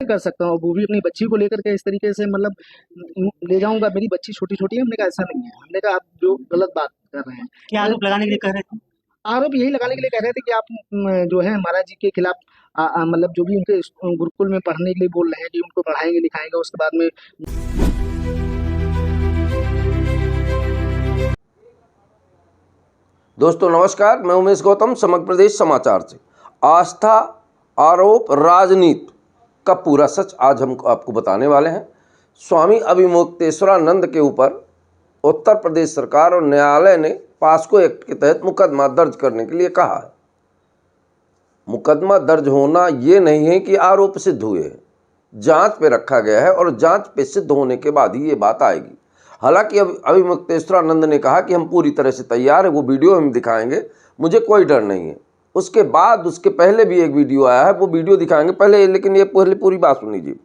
कर सकता हूँ। वो भी अपनी बच्ची को लेकर के इस तरीके से मतलब ले जाऊंगा। मेरी बच्ची छोटी छोटी है। हमने कहा ऐसा नहीं है। हमने कहा आप जो गलत बात कर रहे हैं। क्या आरोप लगाने के लिए कह रहे थे? आरोप यही लगाने के लिए कह रहे थे कि आप जो है महाराज जी के खिलाफ मतलब जो भी उनके गुरुकुल में पढ़ने के लिए बोल रहे हैं कि उनको पढ़ाएंगे लिखाएंगे, उसके बाद में। दोस्तों नमस्कार, मैं उमेश गौतम, समग्र प्रदेश समाचार से। आस्था, आरोप, राजनीति का पूरा सच आज हम आपको बताने वाले हैं। स्वामी अभिमुक्तेश्वरानंद के ऊपर उत्तर प्रदेश सरकार और न्यायालय ने पास्को एक्ट के तहत मुकदमा दर्ज करने के लिए कहा है। मुकदमा दर्ज होना ये नहीं है कि आरोप सिद्ध हुए हैं, जांच पे रखा गया है और जांच पे सिद्ध होने के बाद ही ये बात आएगी। हालांकि अभिमुक्तेश्वरानंद ने कहा कि हम पूरी तरह से तैयार है, वो वीडियो हम दिखाएंगे, मुझे कोई डर नहीं है। उसके बाद उसके पहले भी एक वीडियो आया है, वो वीडियो दिखाएंगे पहले, लेकिन ये पहले पूरी बात सुन लीजिए।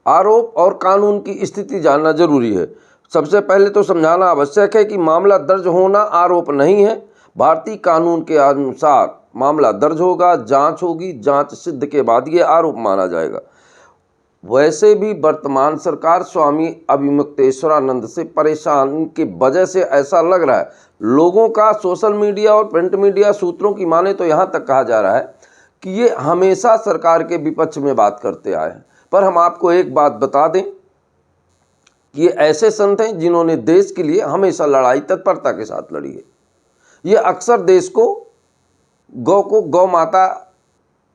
आरोप और कानून की स्थिति जानना जरूरी है। सबसे पहले तो समझाना आवश्यक है कि मामला दर्ज होना आरोप नहीं है। भारतीय कानून के अनुसार मामला दर्ज होगा, जांच होगी, जांच सिद्ध के बाद ये आरोप माना जाएगा। वैसे भी वर्तमान सरकार स्वामी अभिमुक्तेश्वरानंद से परेशान की वजह से ऐसा लग रहा है, लोगों का सोशल मीडिया और प्रिंट मीडिया सूत्रों की माने तो यहाँ तक कहा जा रहा है कि ये हमेशा सरकार के विपक्ष में बात करते आए हैं। पर हम आपको एक बात बता दें कि ये ऐसे संत हैं जिन्होंने देश के लिए हमेशा लड़ाई तत्परता के साथ लड़ी है। ये अक्सर देश को गौ माता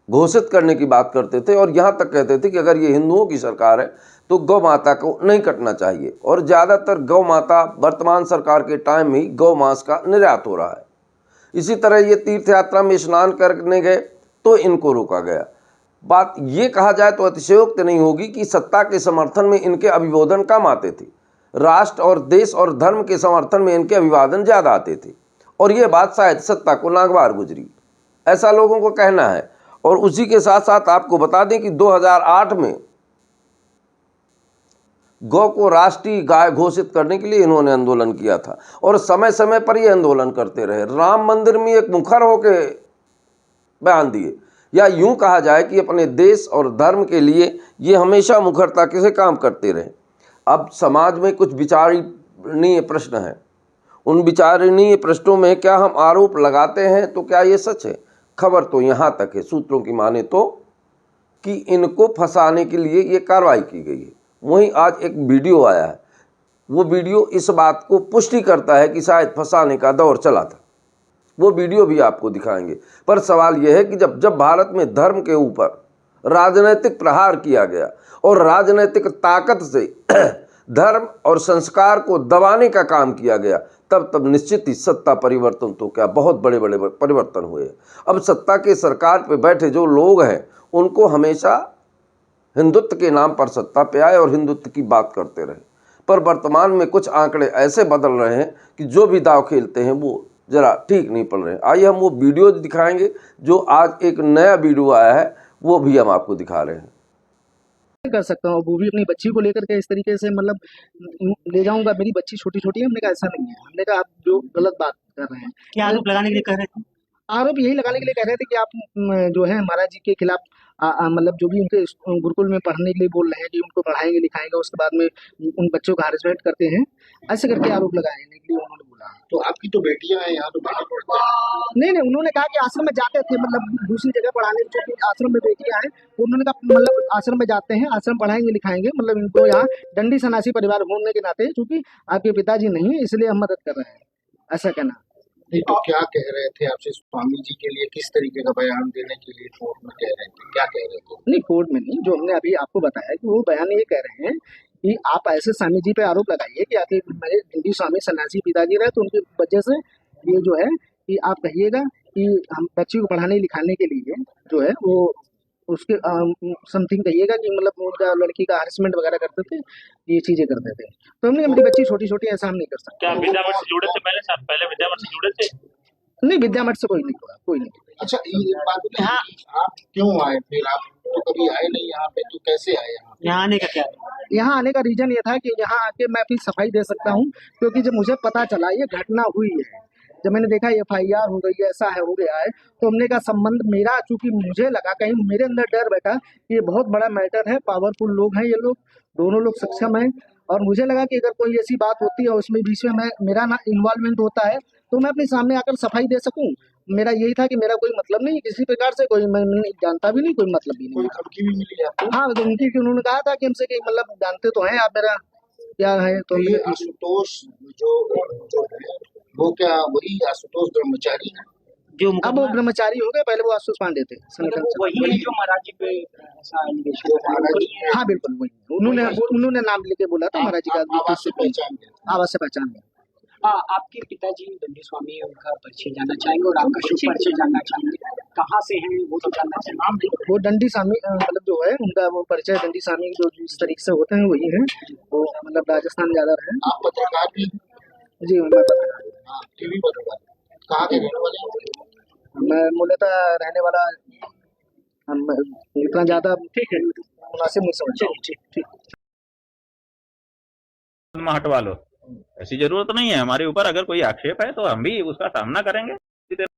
घोषित करने की बात करते थे और यहाँ तक कहते थे कि अगर ये हिंदुओं की सरकार है तो गौ माता को नहीं कटना चाहिए। और ज़्यादातर गौ माता वर्तमान सरकार के टाइम में ही गौ मांस का निर्यात हो रहा है। इसी तरह ये तीर्थ यात्रा में स्नान करने गए तो इनको रोका गया। बात ये कहा जाए तो अतिशयोक्ति नहीं होगी कि सत्ता के समर्थन में इनके अभिवादन कम आते थे, राष्ट्र और देश और धर्म के समर्थन में इनके अभिवादन ज़्यादा आते थे। और ये बात शायद सत्ता को नागवार गुजरी, ऐसा लोगों को कहना है। और उसी के साथ साथ आपको बता दें कि 2008 में गौ को राष्ट्रीय गाय घोषित करने के लिए इन्होंने आंदोलन किया था और समय समय पर ये आंदोलन करते रहे। राम मंदिर में एक मुखर होके बयान दिए, या यूं कहा जाए कि अपने देश और धर्म के लिए ये हमेशा मुखरता से काम करते रहे। अब समाज में कुछ विचारणीय प्रश्न हैं। उन विचारणीय प्रश्नों में क्या हम आरोप लगाते हैं तो क्या ये सच है? खबर तो यहाँ तक है, सूत्रों की माने तो, कि इनको फंसाने के लिए ये कार्रवाई की गई है। वहीं आज एक वीडियो आया है, वो वीडियो इस बात को पुष्टि करता है कि शायद फंसाने का दौर चला था। वो वीडियो भी आपको दिखाएंगे। पर सवाल यह है कि जब भारत में धर्म के ऊपर राजनीतिक प्रहार किया गया और राजनीतिक ताकत से धर्म और संस्कार को दबाने का काम किया गया, तब निश्चित ही सत्ता परिवर्तन तो क्या बहुत बड़े बड़े परिवर्तन हुए। अब सत्ता के सरकार पे बैठे जो लोग हैं उनको हमेशा हिंदुत्व के नाम पर सत्ता पे आए और हिंदुत्व की बात करते रहे। पर वर्तमान में कुछ आंकड़े ऐसे बदल रहे हैं कि जो भी दाव खेलते हैं वो जरा ठीक नहीं पड़ रहे। आइए हम वो वीडियो दिखाएंगे, जो आज एक नया वीडियो आया है वो भी हम आपको दिखा रहे हैं। कर सकता हूँ। वो भी अपनी बच्ची को लेकर के इस तरीके से मतलब ले जाऊंगा। मेरी बच्ची छोटी छोटी है। हमने कहा ऐसा नहीं है। हमने कहा आप जो गलत बात कर रहे हैं। क्या आरोप लगाने के लिए कह रहे थे? आरोप यही लगाने के लिए कह रहे थे कि आप जो है महाराज जी के खिलाफ मतलब जो भी उनके गुरुकुल में पढ़ने के लिए बोल रहे हैं कि उनको पढ़ाएंगे लिखाएंगे, उसके बाद में उन बच्चों का हरेसमेंट करते हैं, ऐसे करके आरोप लगाने के लिए उन्होंने बोला। तो आपकी तो बेटियां हैं, यहाँ तो बेटे पढ़ते हैं। नहीं, उन्होंने कहा कि आश्रम में जाते थे, मतलब दूसरी जगह पढ़ाने, क्योंकि आश्रम में बेटियां हैं। उन्होंने कहा मतलब आश्रम में जाते हैं, आश्रम पढ़ाएंगे लिखाएंगे, मतलब इनको यहाँ दंडी सन्यासी परिवार होने के नाते चूंकि आपके पिताजी नहीं है इसलिए हम मदद कर रहे हैं, ऐसा कहना। नहीं तो क्या कह रहे थे आपसे स्वामी जी के लिए, किस तरीके का बयान देने के लिए कोर्ट में कह रहे थे, क्या कह रहे थे? नहीं, कोर्ट में नहीं, जो हमने अभी आपको बताया कि वो बयान ये कह रहे हैं कि आप ऐसे स्वामी जी पे आरोप लगाइए कि आपके मेरे हिंदी स्वामी सन्यासी पिताजी रहे, तो उनकी वजह से ये जो है कि आप कहिएगा कि हम बच्ची को पढ़ाने लिखाने के लिए जो है वो उसके समथिंग कहिएगा कि मतलब उनका लड़की का हरेसमेंट वगैरह करते थे, ये चीजें करते थे। तो हमने मेरी बच्ची छोटी छोटी ऐसा हम नहीं कर सकते। क्या विद्यामठ से जुड़े थे पहले? साहब पहले विद्यामठ से जुड़े थे? नहीं, विद्यामठ से कोई नहीं हुआ, कोई नहीं। अच्छा, ये बात में आप क्यों आए फिर? आप तो कभी आए नहीं यहाँ पे, तो कैसे आए यहाँ आने का? क्या यहाँ आने का रीजन ये था कि यहाँ आके मैं अपनी सफाई दे सकता हूँ, क्योंकि जब मुझे पता चला ये घटना हुई है जब मैंने देखा FIR हो गई है, ऐसा है, हो गया है, तो हमने का संबंध मेरा, चूंकि मुझे लगा कहीं मेरे अंदर डर बैठा, ये बहुत बड़ा मैटर है, पावरफुल लोग हैं ये लोग, दोनों लोग सक्षम हैं, और मुझे लगा कि अगर कोई ऐसी बात होती है उसमें बीच में मेरा ना इन्वॉल्वमेंट होता है तो मैं अपने सामने आकर सफाई दे सकूं। मेरा यही था कि मेरा कोई मतलब नहीं किसी प्रकार से, कोई मैं जानता भी नहीं, कोई मतलब भी नहीं कोई मेरा। धमकी भी मिली आपको? हाँ, तो उन्होंने कहा था कि हमसे कि मतलब जानते तो हैं आप मेरा क्या है, तो तो ये आशुतोष जो जो है वो क्या वही आशुतोष ब्रह्मचारी है? जो अब वो मुकदमा ब्रह्मचारी हो गए, पहले वो आशुष पांडे थे संगठन वो से। वही है जो महाराज जी पे ऐसा एलिगेशन जो लगाया, महाराज वही जी है। हाँ बिल्कुल वही, उन्होंने नाम लेके बोला था महाराज जी का, आवाज से पहचान गए थे। आवाज से पहचान गया। आपके पिताजी दंडी स्वामी, उनका परिचय जानना चाहेंगे और आपका शुभ परिचय जानना चाहेंगे, कहाँ से हैं वो तो जानना चाहेंगे। नाम नहीं, वो दंडी स्वामी मतलब जो है उनका वो परिचय दंडी स्वामी जो जिस तरीके से होते हैं वही है, वो मतलब राजस्थान ज्यादा रहे। आप पत्रकार भी? जी मैं पत्रकार हूँ। हाँ, टीवी पत्रकार। कहाँ के रहने वाले हैं? मैं मूलतः रहने वाला, हम इतना ज्यादा ठीक है, मुनासिब नहीं समझता हूँ। ठीक। हटवा लो, ऐसी जरूरत नहीं है हमारे ऊपर। अगर कोई आक्षेप है तो हम भी उसका सामना करेंगे।